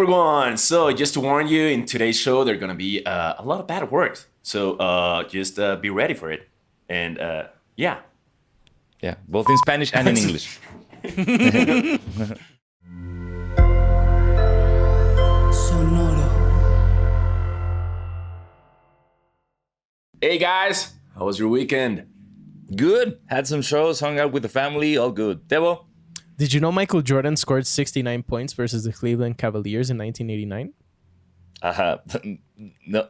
everyone. So just to warn you, in today's show, there are going to be a lot of bad words. So just be ready for it. And yeah. Yeah, both in Spanish and in English. Sonoro. Hey guys, how was your weekend? Good. Had some shows, hung out with the family, all good. Tebo? Did you know Michael Jordan scored 69 points versus the Cleveland Cavaliers in 1989?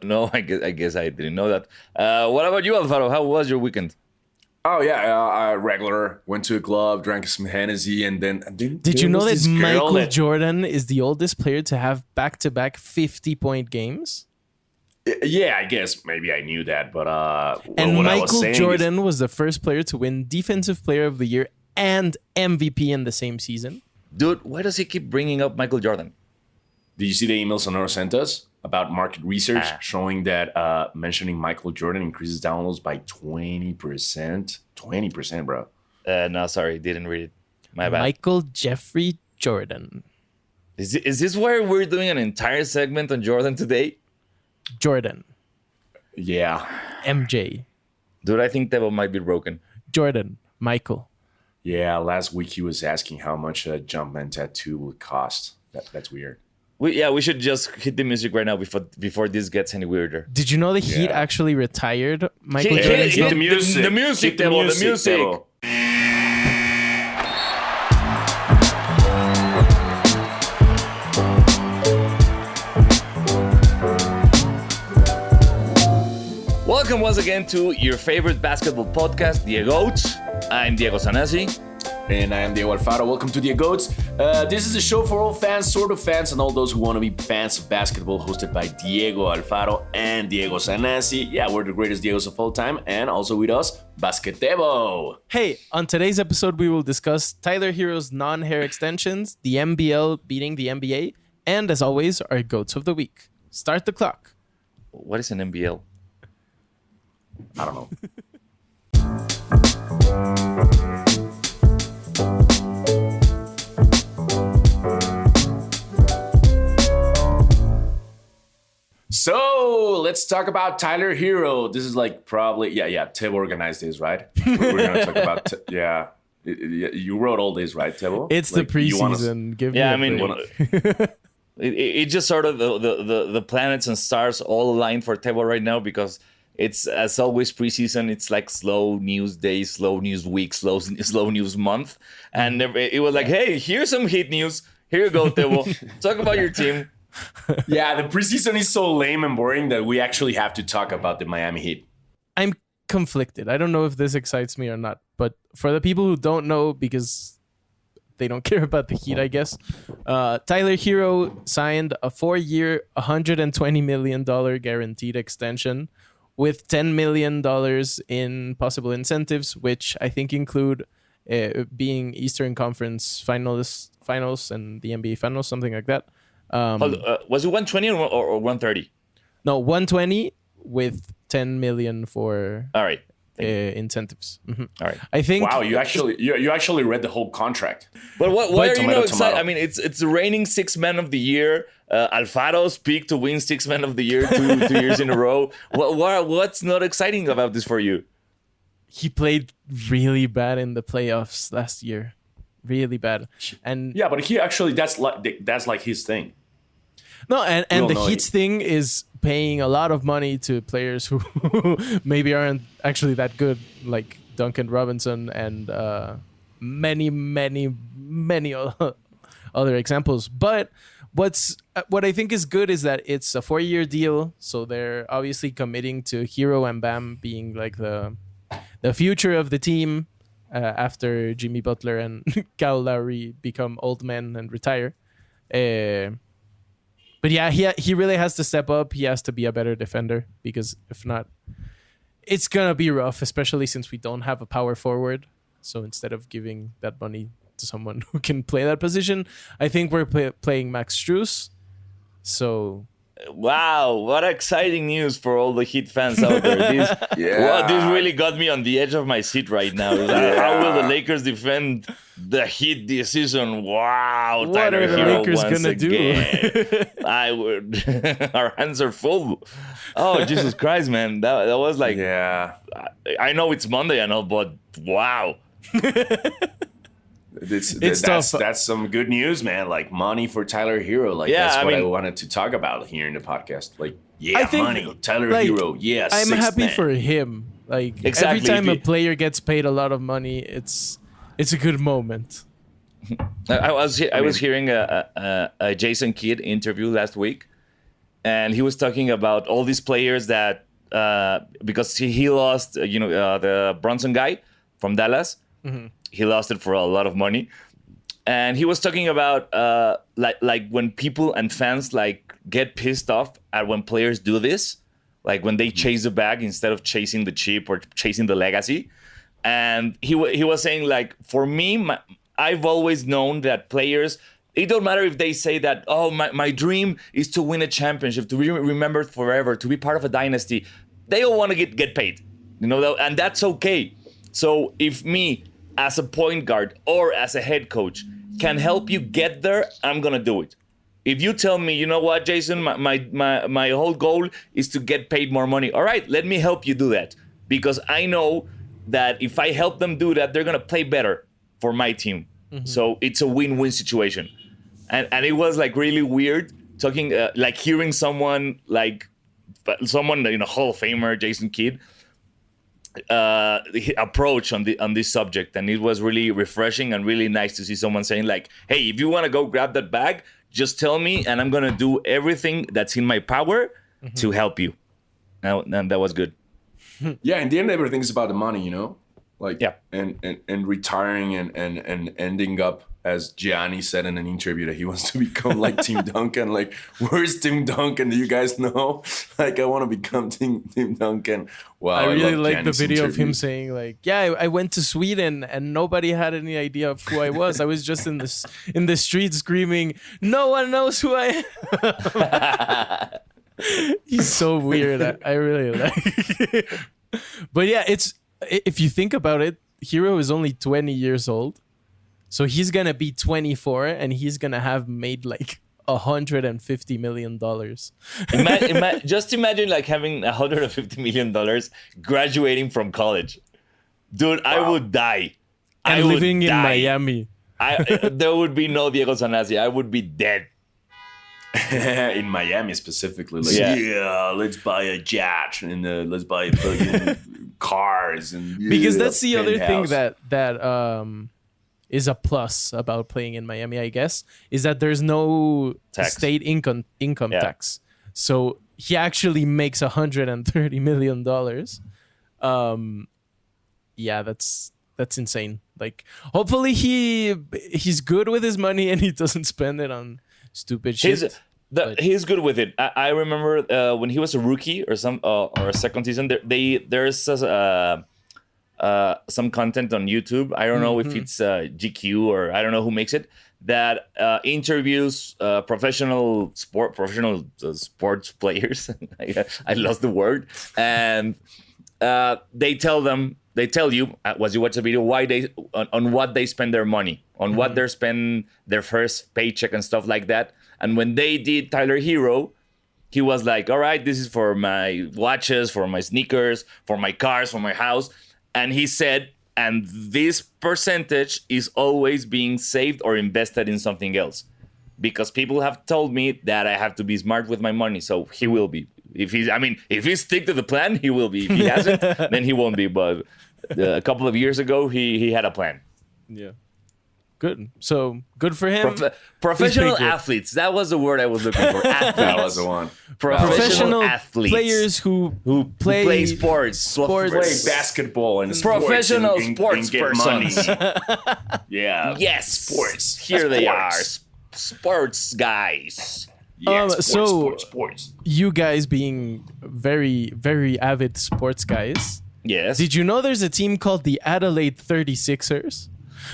No, I guess I didn't know that. What about you, Alvaro? How was your weekend? Oh yeah, regular. Went to a club, drank some Hennessy, and then Did you know that Michael Jordan is the oldest player to have back-to-back 50-point games? Yeah, I guess maybe I knew that, but and what Michael Jordan was the first player to win Defensive Player of the Year and MVP in the same season. Dude, why does he keep bringing up Michael Jordan? Did you see the email Sonoro sent us about market research showing that mentioning Michael Jordan increases downloads by 20%? 20%, bro. No, sorry, didn't read it. My bad. Michael Jeffrey Jordan. Is this why we're doing an entire segment on Jordan today? Jordan. Yeah. MJ. Dude, I think Tebo might be broken. Jordan. Michael. Yeah, last week he was asking how much a Jumpman tattoo would cost. That's weird. We should just hit the music right now before this gets any weirder. Did you know the Heat actually retired Michael Jordan? Hit the music. The music, Tebo, the music. Tebo. Welcome once again to your favorite basketball podcast, DieGOATs. I'm Diego Sanasi. And I am Diego Alfaro. Welcome to DieGOATs. This is a show for all fans, sort of fans, and all those who want to be fans of basketball, hosted by Diego Alfaro and Diego Sanasi. Yeah, we're the greatest Diegos of all time. And also with us, Basketebo. Hey, on today's episode, we will discuss Tyler Herro's non-hair extensions, the NBL beating the NBA, and as always, our GOATs of the week. Start the clock. What is an NBL? I don't know. So let's talk about Tyler Herro. This is like probably Tebo organized this, right? We're gonna talk about you wrote all this, right, Tebo? It's like, the preseason. Give me a break. It just sort of the planets and stars all aligned for Tebo right now because it's, as always, preseason. It's like slow news day, slow news week, slow news month, and it was like, hey, here's some Heat news. Here you go, Tebo. Talk about your team. Yeah, the preseason is so lame and boring that we actually have to talk about the Miami Heat. I'm conflicted. I don't know if this excites me or not, but for the people who don't know, because they don't care about the Heat, I guess, Tyler Herro signed a 4-year, $120 million guaranteed extension with $10 million in possible incentives, which I think include being Eastern Conference finals and the NBA Finals, something like that. Was it 120 or 130? No, 120 with 10 million for all right incentives. Mm-hmm. All right. I think. Wow, you actually read the whole contract. But why are you not excited? Tomato. I mean, it's the reigning Sixth Man of the Year. Alfaro's pick to win Sixth Man of the Year two years in a row. What's not exciting about this for you? He played really bad in the playoffs last year. Really bad. And yeah, but he actually that's like his thing. No, and the Heat's thing is paying a lot of money to players who maybe aren't actually that good, like Duncan Robinson and many other examples. But what I think is good is that it's a 4-year deal, so they're obviously committing to Herro and Bam being like the future of the team after Jimmy Butler and Kyle Lowry become old men and retire. But yeah, he really has to step up. He has to be a better defender because if not, it's going to be rough, especially since we don't have a power forward. So instead of giving that money to someone who can play that position, I think we're playing Max Strus. So Wow, what exciting news for all the Heat fans out there. This really got me on the edge of my seat right now. How will the Lakers defend the Heat this season? Wow, What Tyler are the Herro Lakers once gonna do? again. I would. Our hands are full. Oh, Jesus Christ, man. That was like, Yeah. I know it's Monday and all, but wow. That's some good news, man. Like money for Tyler Herro. Like Yeah, that's I what I mean- wanted to talk about here in the podcast. Like, I think, money. Tyler like, Herro. Yeah, I'm sixth happy man. for him. Like Exactly. every time If a you- player gets paid a lot of money, it's a good moment. I was hearing a Jason Kidd interview last week, and he was talking about all these players that because he lost, the Brunson guy from Dallas. He lost it for a lot of money, and he was talking about like when people and fans like get pissed off at when players do this, like when they chase the bag instead of chasing the chip or chasing the legacy. And he was saying, like, for me, I've always known that players, it don't matter if they say that, oh, my dream is to win a championship, to be remembered forever, to be part of a dynasty. They all want to get paid, and that's okay. So if me, as a point guard or as a head coach, can help you get there, I'm going to do it. If you tell me, you know what, Jason, my whole goal is to get paid more money. All right, let me help you do that. Because I know that if I help them do that, they're going to play better for my team. So it's a win-win situation. And it was like really weird talking, like hearing someone, Hall of Famer, Jason Kidd, approach on this subject. And it was really refreshing and really nice to see someone saying, like, hey, if you want to go grab that bag, just tell me and I'm going to do everything that's in my power to help you. And that was good. Yeah, in the end, everything's about the money, Like, Yeah. and retiring and ending up, as Gianni said in an interview, that he wants to become like Tim Duncan. Like, where's Tim Duncan? Do you guys know? Like, I want to become Tim Duncan. Wow, I really love like Gianni's the video of him interviews. saying, like, yeah, I went to Sweden and nobody had any idea of who I was. I was just in the street screaming, no one knows who I am. He's so weird. I really like it. But yeah, if you think about it, Herro is only 20 years old. So he's going to be 24 and he's going to have made like $150 million. Just imagine like having $150 million graduating from college. Dude, I would die. And I would living in die. Miami. There would be no Diego Sanasi. I would be dead. In Miami specifically, like, Yeah. yeah, let's buy a jet and let's buy a billion cars and Because yeah, that's the other thing penthouse. that is a plus about playing in Miami, I guess, is that there's no Tax. state income Yeah. tax. So he actually makes $130 million. Yeah, that's insane. Like, hopefully he's good with his money and he doesn't spend it on stupid shit. He's good with it. I remember when he was a rookie or a second season. There's some content on YouTube. I don't know if it's GQ or I don't know who makes it, that interviews professional sports players. I lost the word, and they tell you as you watch the video why on what they spend their money, on what they spend their first paycheck and stuff like that. And when they did Tyler Herro, he was like, all right, this is for my watches, for my sneakers, for my cars, for my house. And he said, and this percentage is always being saved or invested in something else. Because people have told me that I have to be smart with my money. So he will be. If he stick to the plan, he will be. If he hasn't, then he won't be. But a couple of years ago, he had a plan. Yeah. Good. So good for him. Professional good. athletes. That was the word I was looking for. That Athletes. was the one. Professional athletes. players who play sports. Play basketball and Professional sports sports and get money. persons. Yeah. Yes. Sports. Here they are. Sports. Sports guys. Yeah, so- sports. you guys being very, very avid sports guys. Yes. Did you know there's a team called the Adelaide 36ers?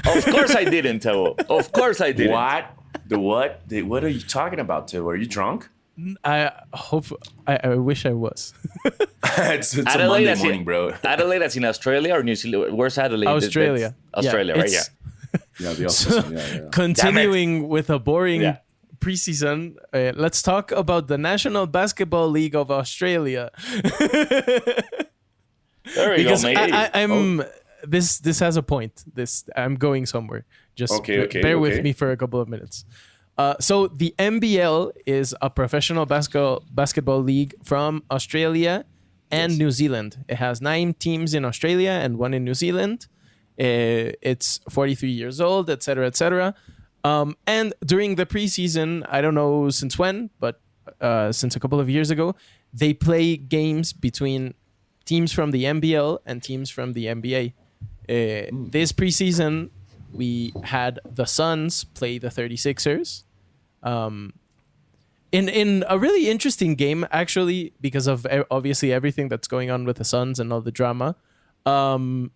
Of course I didn't, Teo. Of course I didn't. What? The what? What are you talking about, Till? Are you drunk? I hope. I wish I was. it's a Adelaide, Monday that's morning, bro. Adelaide, that's in Australia or New Zealand? Where's Adelaide? Australia. Australia, Yeah, right? Yeah. Yeah, the So, office. Yeah. continuing with a boring Yeah. preseason, let's talk about the National Basketball League of Australia. There we Because go, mate. I'm this has a point. I'm going somewhere. Just Okay, bear with okay. me for a couple of minutes. So the NBL is a professional basketball league from Australia and New Zealand. It has 9 teams in Australia and 1 in New Zealand. It's 43 years old, etc., etc. And during the preseason, I don't know since when, but since a couple of years ago, they play games between teams from the NBL and teams from the NBA. This preseason, we had the Suns play the 36ers. In a really interesting game, actually, because of obviously everything that's going on with the Suns and all the drama. And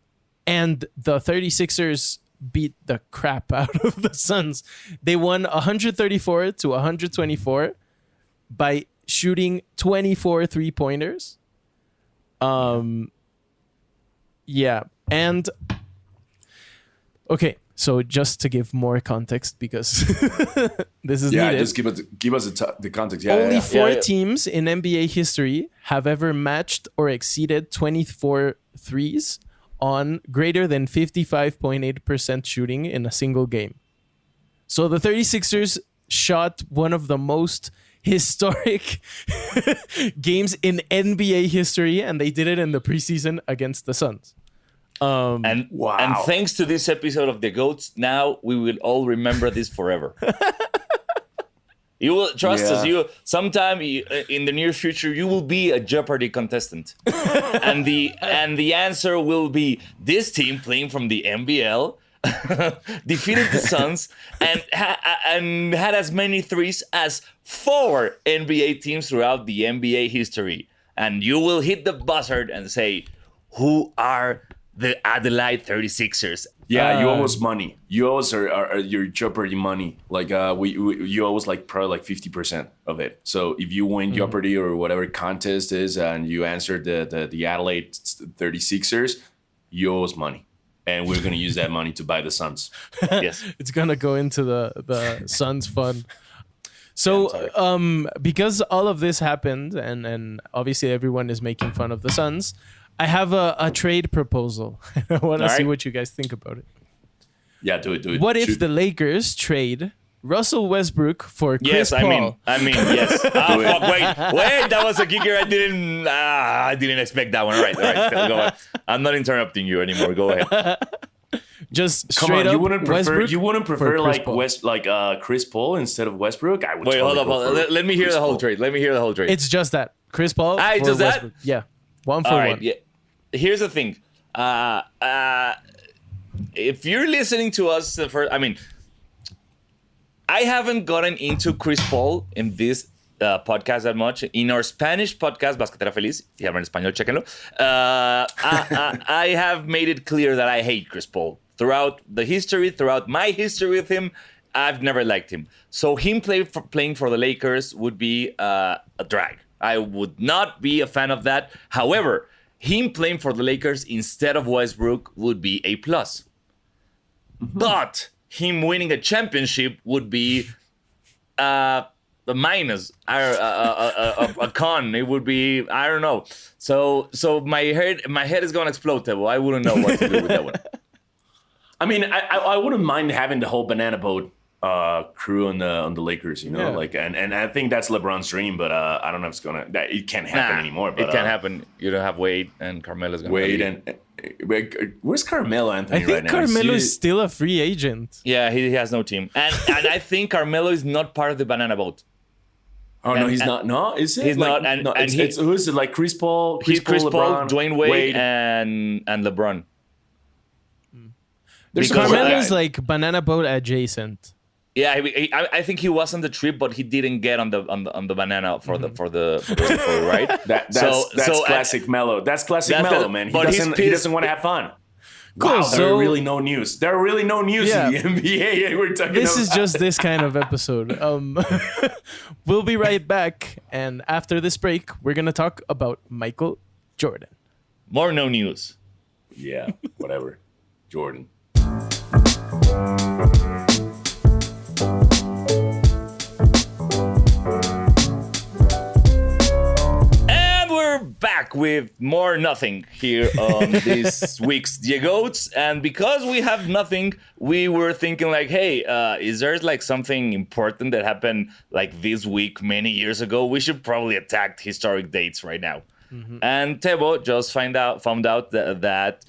the 36ers beat the crap out of the Suns. They won 134 to 124 by shooting 24 3-pointers. Yeah. And okay, so just to give more context, because this is needed. Just give us the context. Yeah, Only yeah. 4 teams in NBA history have ever matched or exceeded 24 threes on greater than 55.8% shooting in a single game. So the 36ers shot one of the most historic games in NBA history, and they did it in the preseason against the Suns. And Wow. and thanks to this episode of the Goats, now we will all remember this forever. You will trust us. Yeah. In the near future, you will be a Jeopardy contestant, and the answer will be this team playing from the NBL defeated the Suns and had as many threes as 4 NBA teams throughout the NBA history. And you will hit the buzzard and say, "Who are the Adelaide 36ers?" Yeah, you owe us money. You owe us our your Jeopardy money. Like you owe us like probably like 50% of it. So if you win Jeopardy or whatever contest is, and you answer the Adelaide 36ers, you owe us money, and we're gonna use that money to buy the Suns. Yes. It's gonna go into the Suns fund. So, because all of this happened, and obviously everyone is making fun of the Suns, I have a trade proposal. I want to see what you guys think about it. Yeah, do it. What if Shoot. the Lakers trade Russell Westbrook for Chris Yes, Paul? I mean, yes. Fuck, wait, that was a kicker. I didn't expect that one. All right, go on. I'm not interrupting you anymore. Go ahead. Just Come straight on, up, you wouldn't prefer Westbrook for Chris Paul. Chris Paul instead of Westbrook? I would. Wait, totally hold go up. for Let me hear Chris the whole Paul. trade. Let me hear the whole trade. It's just that Chris Paul Ah, for it's just that? Westbrook. Yeah, 1 for All 1. right, yeah. Here's the thing. If you're listening to us, I haven't gotten into Chris Paul in this podcast that much. In our Spanish podcast, Basquetera Feliz, si hablan español, chéquenlo. I have made it clear that I hate Chris Paul. Throughout my history with him, I've never liked him. So him playing for the Lakers would be a drag. I would not be a fan of that. However, him playing for the Lakers instead of Westbrook would be a plus. But him winning a championship would be a minus, a con. It would be, I don't know. So my head is gonna explode, Tebo. I wouldn't know what to do with that one. I mean, I wouldn't mind having the whole banana boat crew on the Lakers, you know, Yeah. and I think that's LeBron's dream, but I don't know if it can't happen anymore. But It can't happen. You don't have Wade, and Carmelo's gonna Wade leave. where's Carmelo Anthony I think right now? Carmelo is still a free agent. Yeah, he has no team, and I think Carmelo is not part of the banana boat. Oh no, he's and- not. No, is it? He's Like, not, and- no, and it's who is it? Like Chris Paul, He's Chris Paul, LeBron, Dwayne Wade, and LeBron. There's because- some- Carmelo is like banana boat adjacent. Yeah, I think he was on the trip, but he didn't get on the banana for the right. That's So- classic and- Melo. That's classic That's Melo, the- man. He but he's doesn't pissed. want to have fun. Wow, Cool, there are really no news. There are really no news Yeah. in the NBA. We're talking This is about. just this kind of episode. We'll be right back, and after this break, we're gonna talk about Michael Jordan. More no news. Yeah, whatever. Jordan. And we're back with more nothing here on this week's DieGOATs. And because we have nothing, we were thinking like, hey, is there like something important that happened like this week many years ago? We should probably attack historic dates right now. And Tebo just found out that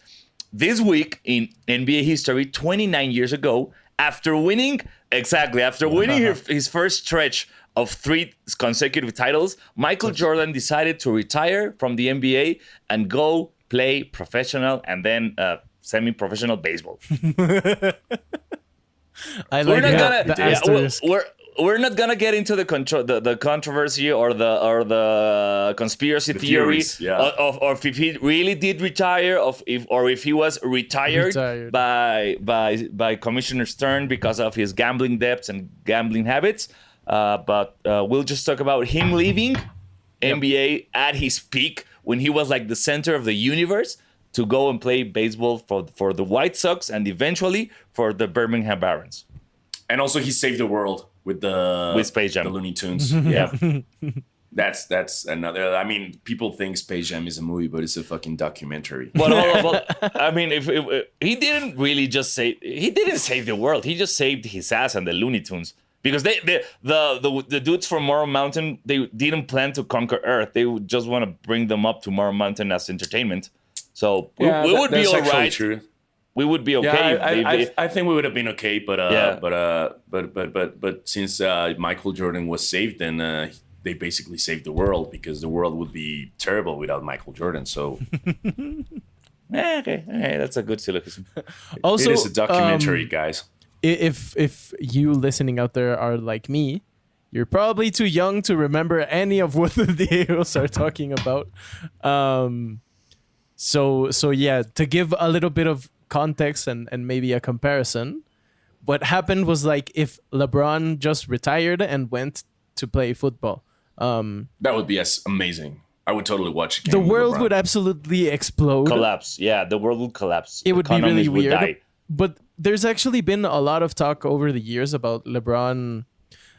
this week in NBA history, 29 years ago, after winning his first stretch of 3 consecutive titles, Michael Jordan decided to retire from the NBA and go play professional and then semi-professional baseball. I like the asterisk. We're not gonna get into the controversy or the conspiracy theory theories, yeah. of if he really did retire, if he was retired. by Commissioner Stern because of his gambling debts and gambling habits. But we'll just talk about him leaving NBA at his peak when he was like the center of the universe to go and play baseball for the White Sox and eventually for the Birmingham Barons. And also, he saved the world with Space Jam. the Looney Tunes. Yeah, that's another. I mean, people think Space Jam is a movie, but it's a fucking documentary. But I mean, if he didn't really he didn't save the world. He just saved his ass and the Looney Tunes. Because the dudes from Morrow Mountain, they didn't plan to conquer Earth. They would just want to bring them up to Morrow Mountain as entertainment. So we would be all right. True. We would be okay. I think we would have been okay, but since Michael Jordan was saved, then they basically saved the world because the world would be terrible without Michael Jordan. So okay, that's a good syllogism. Also, it is a documentary, guys. If you listening out there are like me, you're probably too young to remember any of what the Diegos are talking about. So yeah, to give a little bit of context and maybe a comparison, what happened was like if LeBron just retired and went to play football. That would be amazing. I would totally watch a game The with world LeBron. would absolutely explode. Collapse. Yeah, the world would collapse. It would be really Economies would weird. die. But there's actually been a lot of talk over the years about LeBron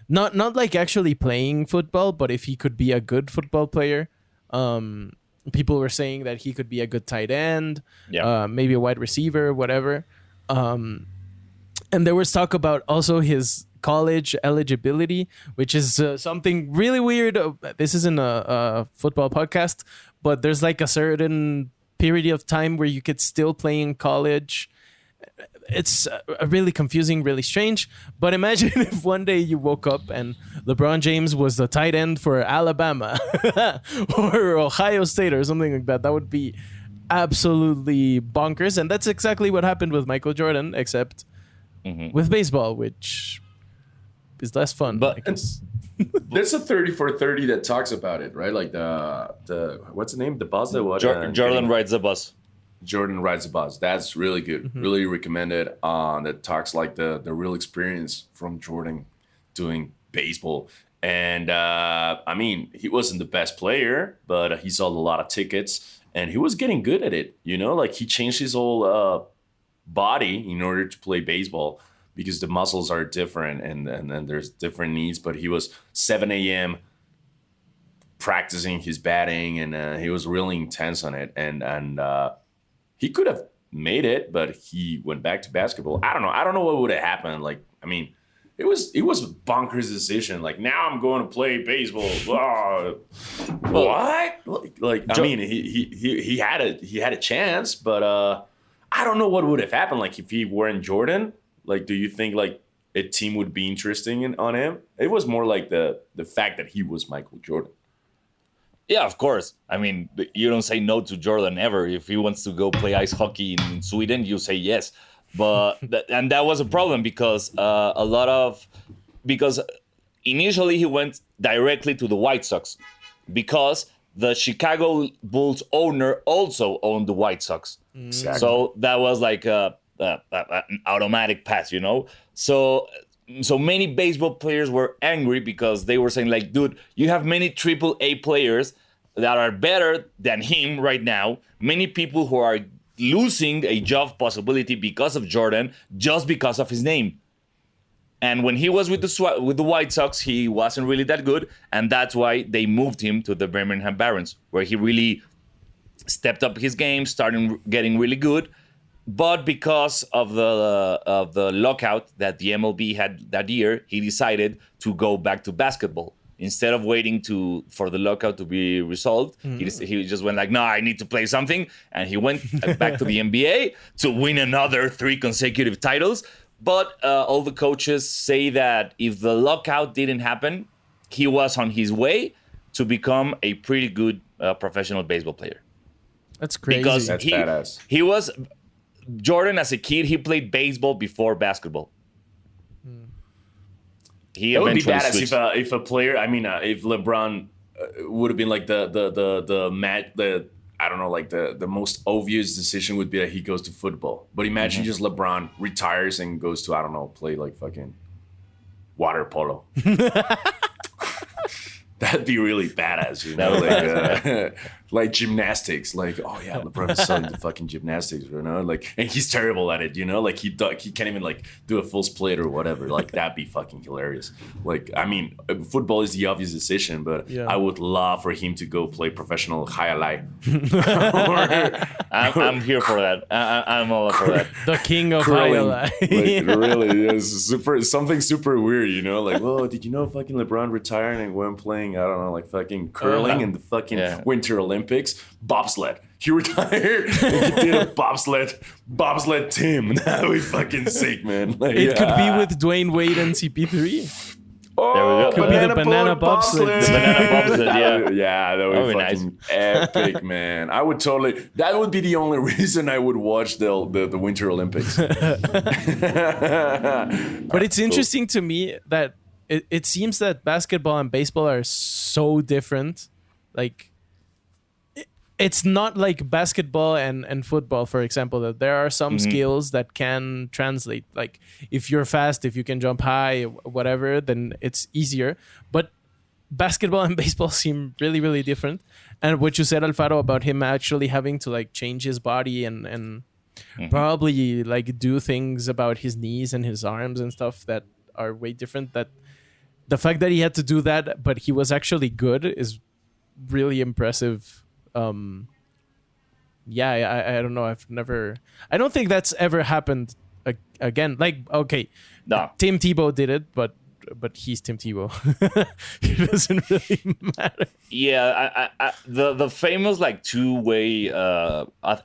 not like actually playing football, but if he could be a good football player. People were saying that he could be a good tight end, maybe a wide receiver, whatever. And there was talk about also his college eligibility, which is something really weird. This isn't a football podcast, but there's like a certain period of time where you could still play in college. It's really confusing, really strange. But imagine if one day you woke up and LeBron James was the tight end for Alabama or Ohio State or something like that. That would be absolutely bonkers. And that's exactly what happened with Michael Jordan, except with baseball, which is less fun. But I guess. There's a 30 for 30 that talks about it, right? Like the what's the name? The bus that what? Jordan rides the bus. Jordan rides the bus. That's really good. Really recommended. That talks like the real experience from Jordan doing baseball. And I mean, he wasn't the best player, but he sold a lot of tickets and he was getting good at it. You know, like he changed his whole body in order to play baseball because the muscles are different and there's different needs. But he was 7 a.m. practicing his batting and he was really intense on it. And he could have made it, but he went back to basketball. I don't know what would have happened. Like, I mean, it was a bonkers decision. Like, now I'm going to play baseball. What? I mean, he had a chance, but I don't know what would have happened. Like, if he weren't Jordan, like, do you think like a team would be interesting on him? It was more like the fact that he was Michael Jordan. Yeah, of course. I mean, you don't say no to Jordan ever. If he wants to go play ice hockey in Sweden, you say yes. But and that was a problem because because initially he went directly to the White Sox because the Chicago Bulls owner also owned the White Sox. Exactly. So that was like an automatic pass, you know? So many baseball players were angry because they were saying like, dude, you have many AAA players that are better than him right now. Many people who are losing a job possibility because of Jordan, just because of his name. And when he was with the White Sox, he wasn't really that good, and that's why they moved him to the Birmingham Barons, where he really stepped up his game, started getting really good. But because of the lockout that the MLB had that year, he decided to go back to basketball. Instead of waiting for the lockout to be resolved, he just went like, no, I need to play something. And he went back to the NBA to win another 3 consecutive titles. But all the coaches say that if the lockout didn't happen, he was on his way to become a pretty good professional baseball player. That's crazy. Because That's badass. He was... Jordan, as a kid, he played baseball before basketball. He It would be eventually badass switched. if a player. I mean, if LeBron would have been like the I don't know, like the most obvious decision would be that he goes to football. But imagine just LeBron retires and goes to, I don't know, play like fucking water polo. That'd be really badass, you know, like like gymnastics. Like, oh yeah, LeBron is so into fucking gymnastics, you know, like, and he's terrible at it, you know, like he can't even like do a full split or whatever. Like that'd be fucking hilarious. Like, I mean, football is the obvious decision, but Yeah. I would love for him to go play professional highlight. I'm here for that. I'm all up for that. The king of Curling, highlight. like, really, it's something super weird, you know, like, whoa, did you know fucking LeBron retired and went playing, I don't know, like fucking curling in the fucking Winter Olympics, bobsled. He retired and he did a bobsled team. That would be fucking sick, man. Like, It could be with Dwayne Wade and CP3. Oh, There we go. Could be the banana bobsled. The banana bobsled, yeah. Yeah, that would That be would be fucking epic, man. I would totally. That would be the only reason I would watch the Winter Olympics. But it's interesting to me that it seems that basketball and baseball are so different. Like, it's not like basketball and football, for example, that there are some skills that can translate. Like, if you're fast, if you can jump high, whatever, then it's easier. But basketball and baseball seem really, really different. And what you said, Alfaro, about him actually having to like change his body and probably like do things about his knees and his arms and stuff that are way different. That the fact that he had to do that, but he was actually good, is really impressive. I don't know. I don't think that's ever happened again. Like, okay, No. Tim Tebow did it, but he's Tim Tebow. It doesn't really matter. Yeah, the famous like two-way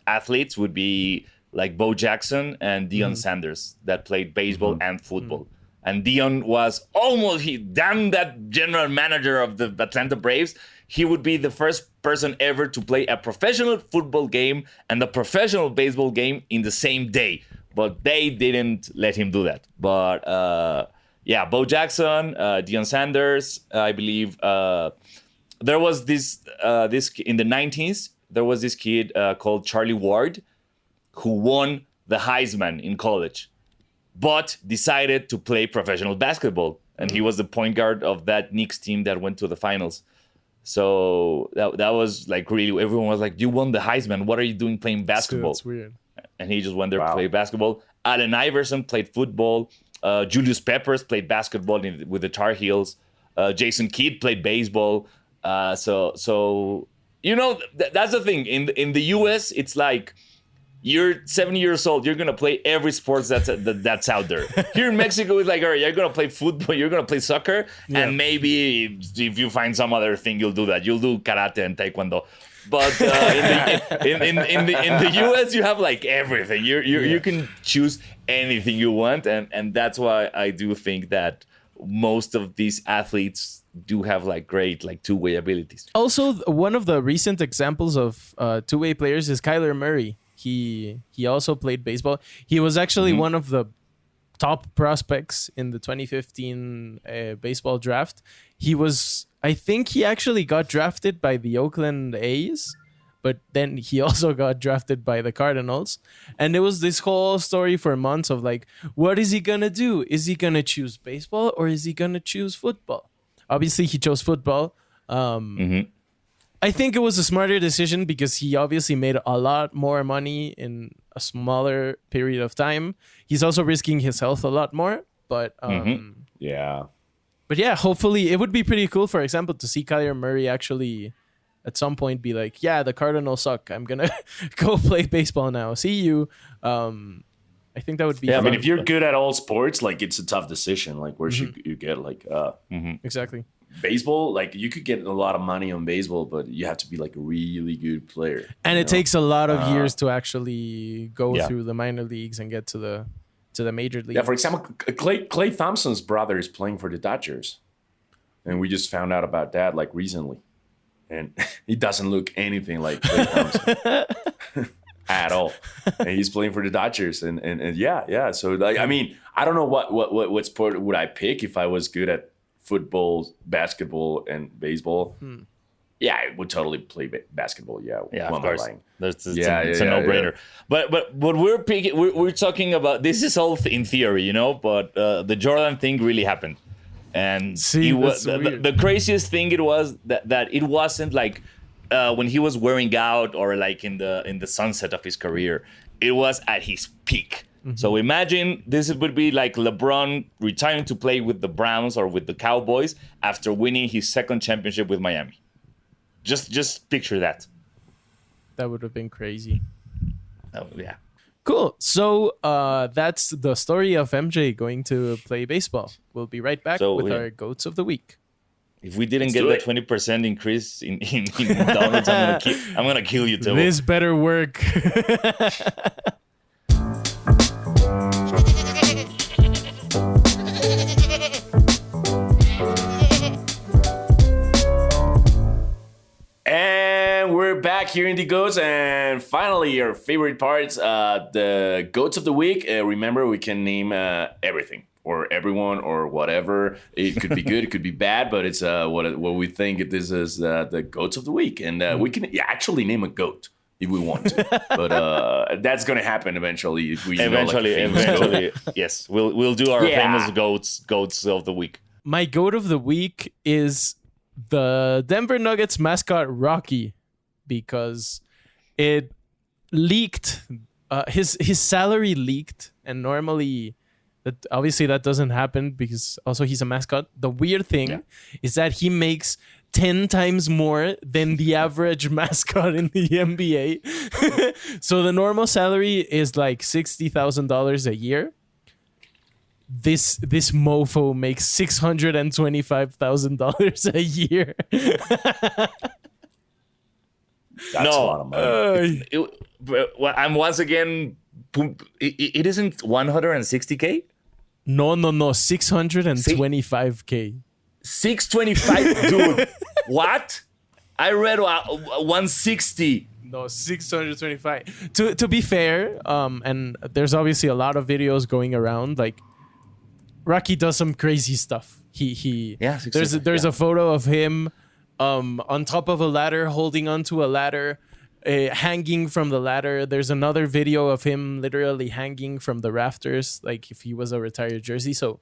athletes would be like Bo Jackson and Deion Sanders that played baseball and football. And Deion was damn that general manager of the Atlanta Braves. He would be the first person ever to play a professional football game and a professional baseball game in the same day. But they didn't let him do that. But Bo Jackson, Deion Sanders, I believe. There was this in the 90s. There was this kid called Charlie Ward who won the Heisman in college, but decided to play professional basketball. And he was the point guard of that Knicks team that went to the finals. So that was like really, everyone was like, you won the Heisman. What are you doing playing basketball? It's weird. And he just went there to play basketball. Allen Iverson played football. Julius Peppers played basketball with the Tar Heels. Jason Kidd played baseball. So you know, that's the thing. In the US, it's like, you're 70 years old, you're gonna play every sports that's out there. Here in Mexico, it's like, all right, you're gonna play football, you're gonna play soccer, and maybe if you find some other thing, you'll do that. You'll do karate and taekwondo. But in the US, you have like everything. You can choose anything you want, and that's why I do think that most of these athletes do have like great like two-way abilities. Also, one of the recent examples of two-way players is Kyler Murray. He also played baseball. He was actually one of the top prospects in the 2015 baseball draft. He was I think he actually got drafted by the Oakland A's, but then he also got drafted by the Cardinals. And there was this whole story for months of like, what is he going to do? Is he going to choose baseball or is he going to choose football? Obviously, he chose football. I think it was a smarter decision because he obviously made a lot more money in a smaller period of time. He's also risking his health a lot more. But Yeah. But yeah, hopefully it would be pretty cool, for example, to see Kyler Murray actually at some point be like, yeah, the Cardinals suck. I'm going to go play baseball now. See you. I think that would be Yeah, fun. I mean, if you're good at all sports, like it's a tough decision. Like where should you get like Exactly. baseball? Like you could get a lot of money on baseball, but you have to be like a really good player. And you it know? takes a lot of years to actually go Yeah. through the minor leagues and get to the major league. Yeah, for example, Clay Thompson's brother is playing for the Dodgers. And we just found out about that like recently. And he doesn't look anything like Clay Thompson at all. And he's playing for the Dodgers. And yeah. So like I mean, I don't know what sport would I pick if I was good at football, basketball, and baseball. Yeah, I would totally play basketball. Yeah, Yeah, Who of am I course. lying? It's a no-brainer. But what we're talking about, this is all in theory, you know. But the Jordan thing really happened, and See, that's the weird. craziest thing it was that it wasn't like when he was wearing out or like in the sunset of his career. It was at his peak. So imagine this would be like LeBron retiring to play with the Browns or with the Cowboys after winning his second championship with Miami. Just picture that. That would have been crazy. Oh, yeah. Cool. So that's the story of MJ going to play baseball. We'll be right back So, with yeah. our GOATs of the week. If we didn't do get it. the 20% increase in downloads, I'm gonna kill you, Tebo. This better work. And we're back here in the GOATs, and finally, your favorite parts, the GOATs of the week. Remember, we can name everything or everyone or whatever. It could be good, it could be bad, but it's what we think this is the GOATs of the week, and we can actually name a goat if we want to, but that's gonna happen eventually. If we know, like, a famous goat. Eventually, yes, we'll do our Yeah. famous goats of the week. My GOAT of the week is the Denver Nuggets mascot Rocky, because it leaked. His salary leaked, and normally, that doesn't happen because also he's a mascot. The weird thing is that he makes 10 times more than the average mascot in the NBA. So the normal salary is like $60,000 a year. This mofo makes $625,000 a year. That's a lot of money. I'm once again. It isn't 160K. No, 625K. 625, dude. What? I read 160. No, 625. To be fair, and there's obviously a lot of videos going around. Like Rocky does some crazy stuff. He there's a photo of him on top of a ladder, holding onto a ladder, hanging from the ladder. There's another video of him literally hanging from the rafters, like if he was a retired jersey. So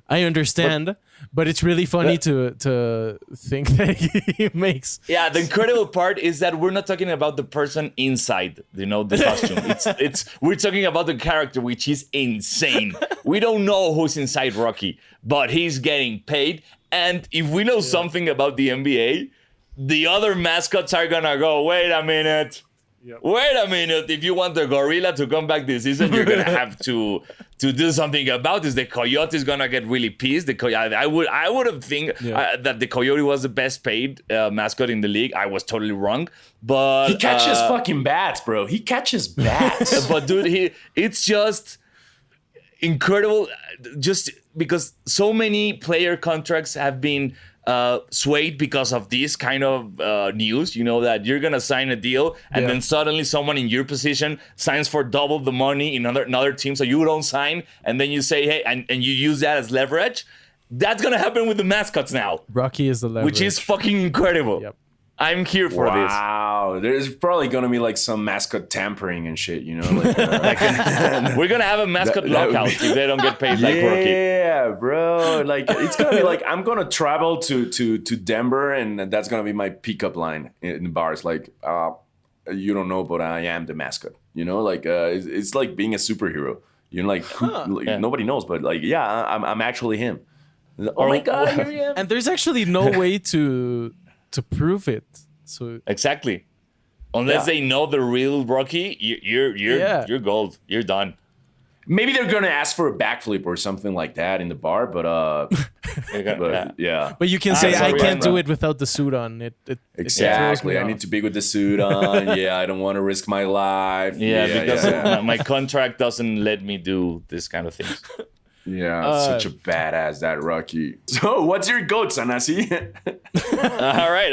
I understand, but it's really funny to think that he makes. Yeah, the incredible part is that we're not talking about the person inside, the costume. It's we're talking about the character, which is insane. We don't know who's inside Rocky, but he's getting paid. And if we know something about the NBA, the other mascots are gonna go, wait a minute. Wait a minute. If you want the gorilla to come back this season, you're gonna have to do something about this. The coyote is gonna get really pissed. I would have think that the coyote was the best paid mascot in the league. I was totally wrong, but He catches fucking bats, bro. He catches bats. but dude, it's just incredible. Just because so many player contracts have been swayed because of this kind of news, that you're gonna sign a deal and then suddenly someone in your position signs for double the money in another team, so you don't sign, and then you say, hey, and you use that as leverage. That's gonna happen with the mascots now, Rocky is the leverage. which is fucking incredible. Yep. I'm here for this. Wow, there's probably gonna be like some mascot tampering and shit, you know? Like, We're gonna have a mascot That would lockout be- if they don't get paid like Rocky. yeah, bro. Like it's gonna be like I'm gonna travel to Denver, and that's gonna be my pickup line in bars. Like, you don't know, but I am the mascot. You know, like it's like being a superhero. You know, like, Yeah. nobody knows, but like, yeah, I'm actually him. Oh my god, here I am. And there's actually no way to prove it. So Exactly. Unless Yeah. they know the real Rocky, you're gold. You're done. Maybe they're gonna ask for a backflip or something like that in the bar, but yeah. but you can say I sorry, can't do bro. it without the suit on. It throws me Exactly. I off. need to be with the suit on. Yeah, I don't want to risk my life. Because yeah. my contract doesn't let me do this kind of things. Yeah, such a badass, that Rocky. So, what's your goat, Sanasi? All right.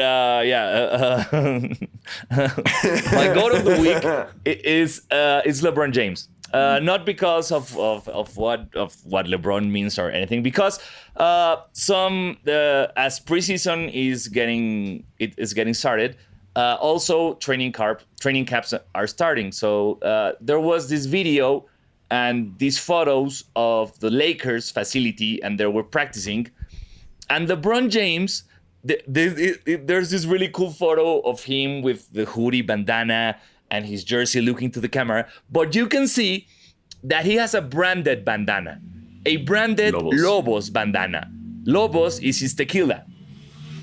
My goat of the week is LeBron James. Not because of what LeBron means or anything, because as preseason is getting started, also training camps are starting. So there was this video and these photos of the Lakers facility, and they were practicing. And LeBron James, there's this really cool photo of him with the hoodie, bandana, and his jersey looking to the camera. But you can see that he has a branded bandana, a branded Lobos bandana. Lobos is his tequila.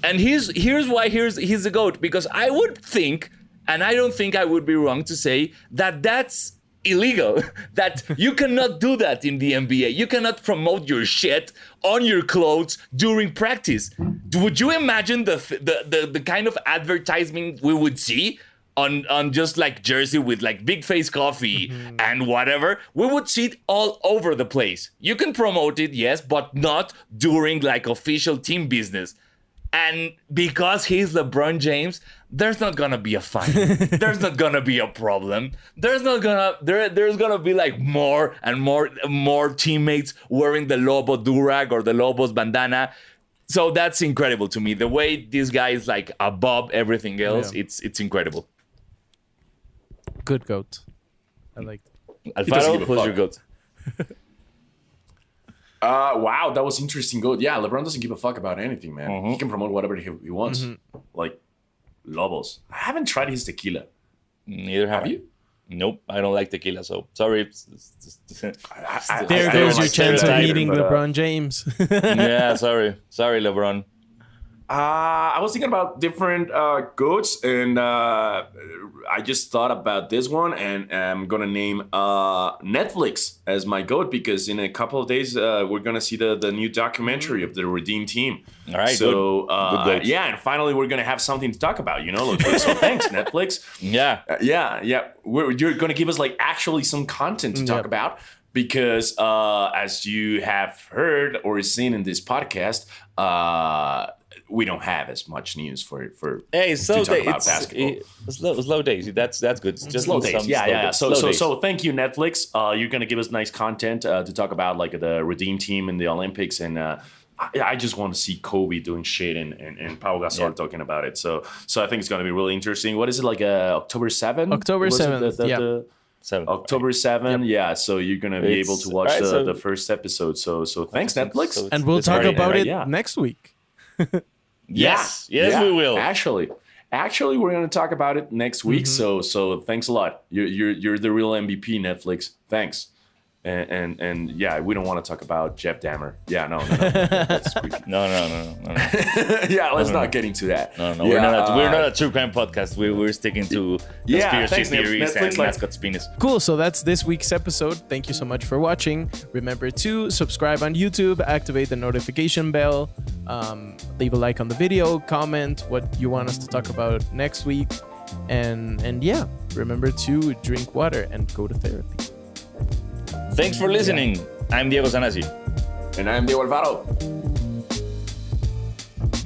And here's why he's the GOAT, because I would think, and I don't think I would be wrong to say, that that's illegal. That you cannot do that in the NBA. You cannot promote your shit on your clothes during practice. Would you imagine the kind of advertisement we would see on just like jersey with like Big Face Coffee and whatever? We would see it all over the place. You can promote it, yes, but not during like official team business. And because he's LeBron James, there's not gonna be a fight. There's not gonna be a problem. There's gonna be like more and more teammates wearing the Lobo durag or the Lobos bandana. So that's incredible to me. The way this guy is like above everything else, it's incredible. Good goat. I like it. Alfaro, give a who's fuck. your GOAT? Wow, that was interesting goat. Yeah, LeBron doesn't give a fuck about anything, man. He can promote whatever he wants. Like Lobos. I haven't tried his tequila. Neither have you? Nope, I don't like tequila, so sorry. There I goes don't your like chance of stereotyping, meeting but, LeBron James. Yeah, sorry, LeBron. I was thinking about different goats, and I just thought about this one, and I'm gonna name Netflix as my goat, because in a couple of days we're gonna see the new documentary of the Redeem Team. All right, so good goat. yeah, and finally we're gonna have something to talk about, you know. So thanks, Netflix. Yeah. Yeah. You're gonna give us like actually some content to talk about, because as you have heard or seen in this podcast, we don't have as much news for Hey, slow to talk days. about basketball. Slow days. That's good. It's just Slow some days, yeah. slow days. So thank you, Netflix. You're gonna give us nice content to talk about like the Redeem Team in the Olympics, and I just want to see Kobe doing shit and Pau Gasol talking about it. So I think it's gonna be really interesting. What is it, like October 7th? October 7th, October 7th, yeah. So you're gonna be able to watch the first episode. So thanks, Netflix. So And we'll it's talk very- about it yeah. next week. Yes, Yeah, we will. Actually, we're gonna talk about it next week. So thanks a lot. You're the real MVP, Netflix. Thanks. And yeah, we don't want to talk about Jeff Dahmer. Yeah, no. That's creepy. No. Yeah, let's not get into that. No, Yeah, we're not a true crime podcast. We're sticking to conspiracy thanks, theories Netflix, and like- mascot penis. Cool. So that's this week's episode. Thank you so much for watching. Remember to subscribe on YouTube, activate the notification bell, leave a like on the video, comment what you want us to talk about next week, and yeah, remember to drink water and go to therapy. Thanks for listening. I'm Diego Sanasi. And I'm Diego Alfaro.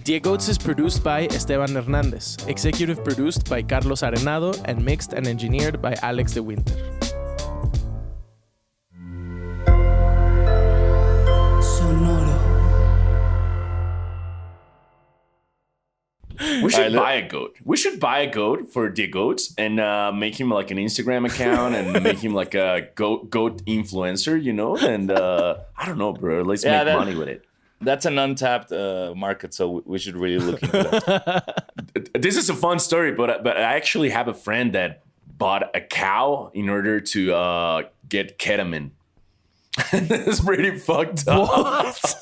DieGOATs is produced by Esteban Hernandez, executive produced by Carlos Arenado, and mixed and engineered by Alex de Winter. Sonoro. We should Alright, buy a goat. We should buy a goat for DieGOATs and make him like an Instagram account and make him like a goat influencer, you know? And I don't know, bro. Let's make money with it. That's an untapped market, so we should really look into that. This is a fun story, but I actually have a friend that bought a cow in order to get ketamine. It's pretty fucked up. What?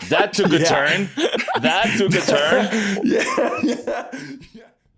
That took a turn. That took a turn. Yeah.